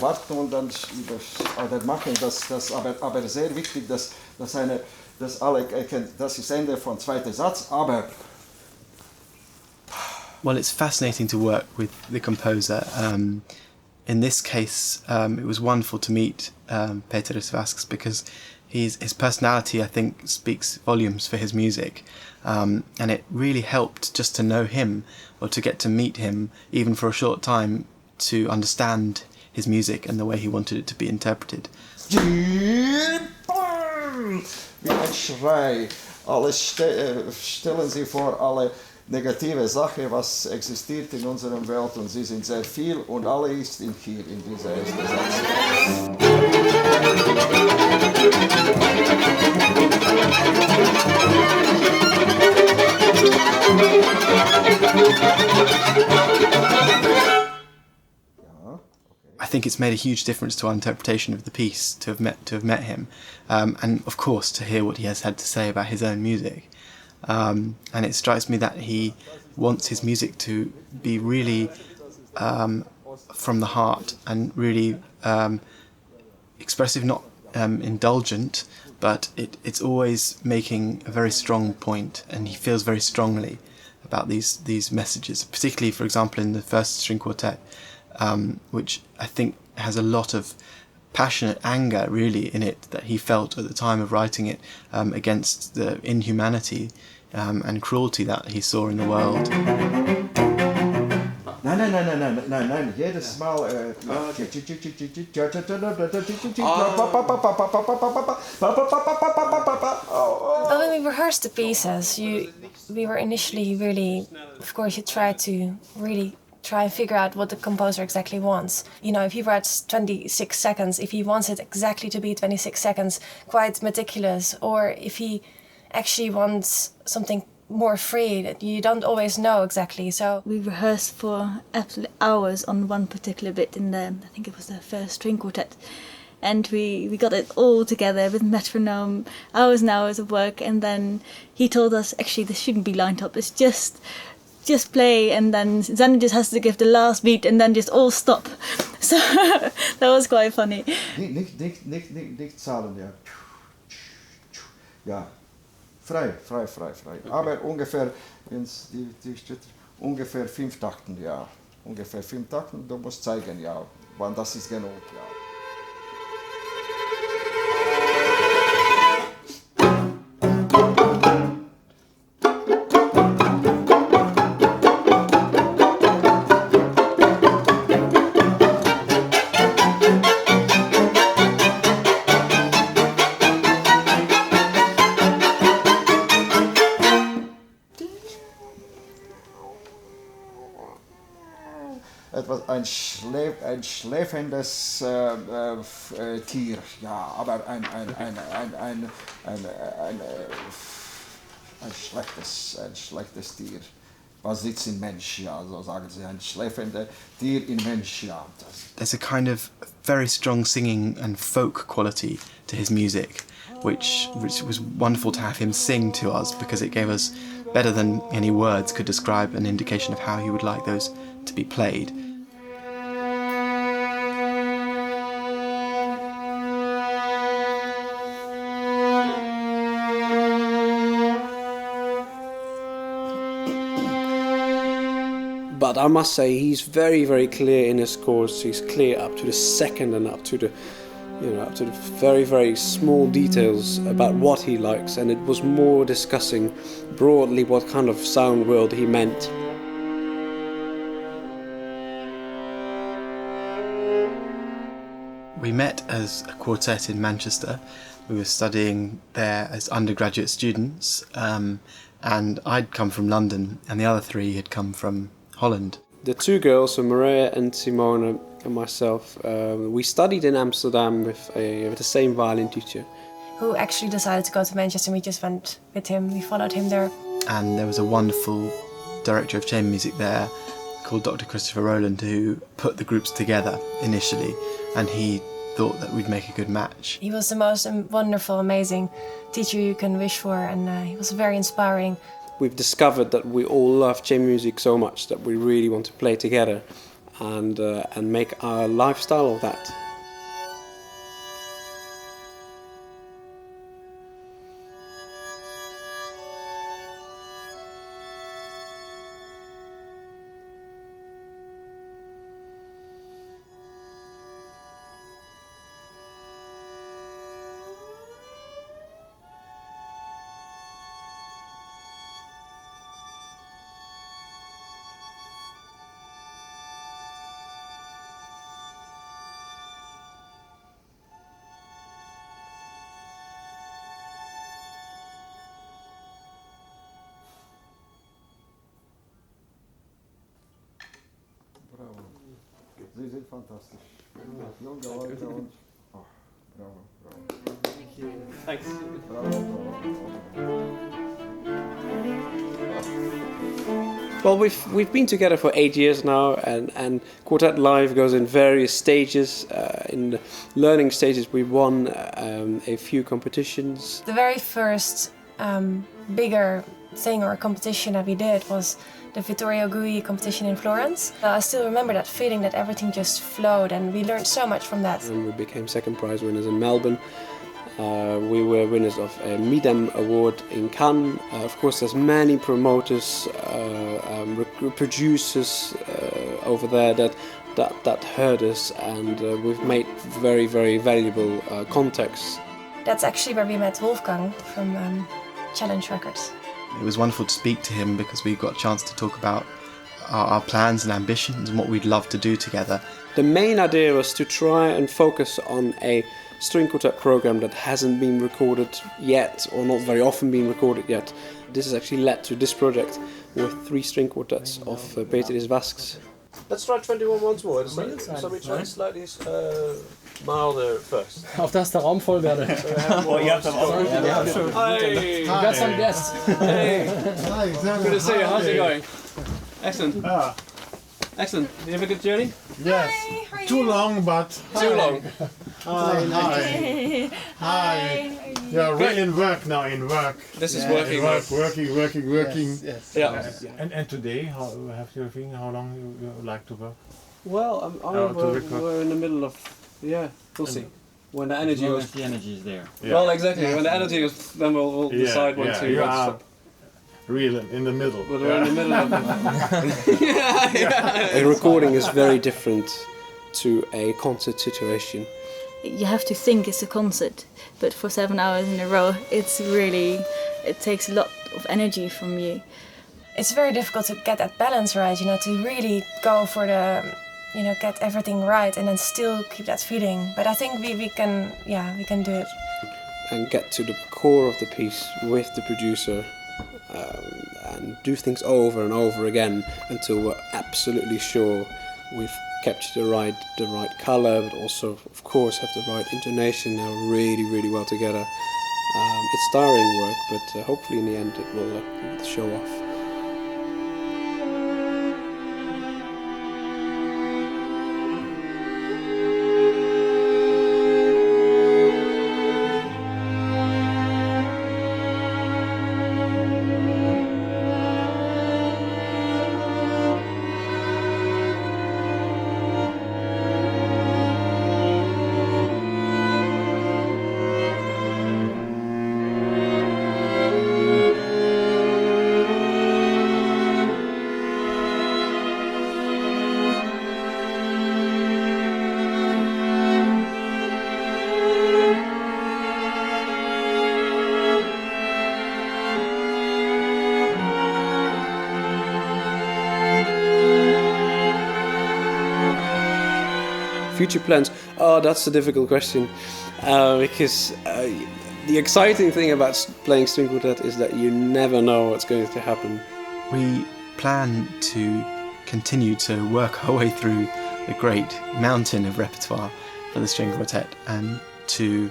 warten und dann machen das aber sehr wichtig, dass alle erkennen, das ist Ende von zweiter Satz, aber... Well, it's fascinating to work with the composer. In this case, it was wonderful to meet Peteris Vasks because his personality, I think, speaks volumes for his music. And it really helped just to know him or to get to meet him, even for a short time, to understand his music and the way he wanted it to be interpreted. Wie ein Schrei. Stellen Sie vor, alle negative Sachen, was existiert in unserer Welt, und sie sind sehr viel, und alle ist hier in dieser ersten Satz. I think it's made a huge difference to our interpretation of the piece to have met him, and of course to hear what he has had to say about his own music. And it strikes me that he wants his music to be really from the heart and really expressive, not indulgent, but it's always making a very strong point, and he feels very strongly about these messages, particularly, for example, in the first string quartet, which I think has a lot of passionate anger really in it that he felt at the time of writing it, against the inhumanity and cruelty that he saw in the world. Nein, jedes Mal. But when we rehearsed the pieces, we were initially really, of course, you try to really try and figure out what the composer exactly wants. You know, if he writes 26 seconds, if he wants it exactly to be 26 seconds, quite meticulous, or if he actually wants something more free that you don't always know exactly. So we rehearsed for absolutely hours on one particular bit in I think it was the first string quartet, and we got it all together with metronome, hours and hours of work, and then he told us actually this shouldn't be lined up, it's just play, and then Zanny just has to give the last beat and then just all stop. So that was quite funny. Nicht zahlen, ja. Ja, frei. Aber ungefähr 5 Takten, ja. Ungefähr 5 Takten, du musst zeigen, ja, wann das ist genug, ja. Ein schläfendes Tier, ja, aber ein schlechtes Tier. Was sitzt in Mensch, ja, so sagen sie, ein schläfendes Tier in Mensch, ja. There's a kind of very strong singing and folk quality to his music, which was wonderful to have him sing to us, because it gave us, better than any words could describe, an indication of how he would like those to be played. But I must say he's very, very clear in his scores. He's clear up to the second and up to the very, very small details about what he likes. And it was more discussing broadly what kind of sound world he meant. We met as a quartet in Manchester. We were studying there as undergraduate students, and I'd come from London, and the other three had come from Holland. The two girls, so Maria and Simona and myself, we studied in Amsterdam with the same violin teacher. Who actually decided to go to Manchester, and we just went with him, we followed him there. And there was a wonderful director of chamber music there called Dr. Christopher Rowland, who put the groups together initially, and he thought that we'd make a good match. He was the most wonderful, amazing teacher you can wish for, and he was very inspiring. We've discovered that we all love chamber music so much that we really want to play together. and make our lifestyle of that. Bravo. Sie sind fantastisch. Junge Leute und... Oh, bravo, bravo. Thank you. Thanks. Bravo, bravo. Well, we've been together for 8 years now, and Quartet Live goes in various stages. In the learning stages, we won a few competitions. The very first bigger thing or competition that we did was the Vittorio Gui competition in Florence. I still remember that feeling that everything just flowed, and we learned so much from that. And we became second prize winners in Melbourne. We were winners of a Midem Award in Cannes. Of course, there's many promoters, producers over there that heard us, and we've made very, very valuable contacts. That's actually where we met Wolfgang from Challenge Records. It was wonderful to speak to him because we got a chance to talk about our plans and ambitions and what we'd love to do together. The main idea was to try and focus on a string quartet program that hasn't been recorded yet, or not very often been recorded yet. This has actually led to this project with 3 string quartets of Peteris Vasks. Let's try 21 once more. So we try slightly milder first. Auf dass der Raum voll werde. Oh, ihr habt aber auch... Hi! We got some guests. Hey! Good to see you. How's it going? Excellent. Excellent. Did you have a good journey? Yes. Too long, but... Too long. Hi. Hi. You're really in work now, This is working. Working. Yes. Yeah. And today, how have you been? How long you like to work? Well, we're in the middle of... Yeah, we'll see. When the energy goes... The energy is there. Yeah. Well, exactly. When the energy goes, then we'll decide when to You are stop. real in the middle. But we're in the middle of it. A recording is very different to a concert situation. You have to think it's a concert, but for 7 hours in a row, it takes a lot of energy from you. It's very difficult to get that balance right, to really go for the, get everything right and then still keep that feeling. But I think we can do it. And get to the core of the piece with the producer and do things over and over again until we're absolutely sure we've captured the right colour, but also, of course, have the right intonation. They're really, really well together. It's tiring work, but hopefully in the end it will show off. Future plans? Oh, that's a difficult question, because the exciting thing about playing string quartet is that you never know what's going to happen. We plan to continue to work our way through the great mountain of repertoire for the string quartet and to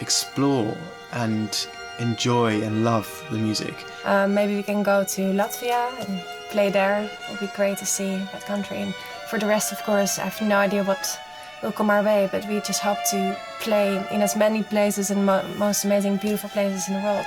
explore and enjoy and love the music. Maybe we can go to Latvia and play there. It would be great to see that country. And for the rest, of course, I have no idea what will come our way, but we just hope to play in as many places and most amazing, beautiful places in the world.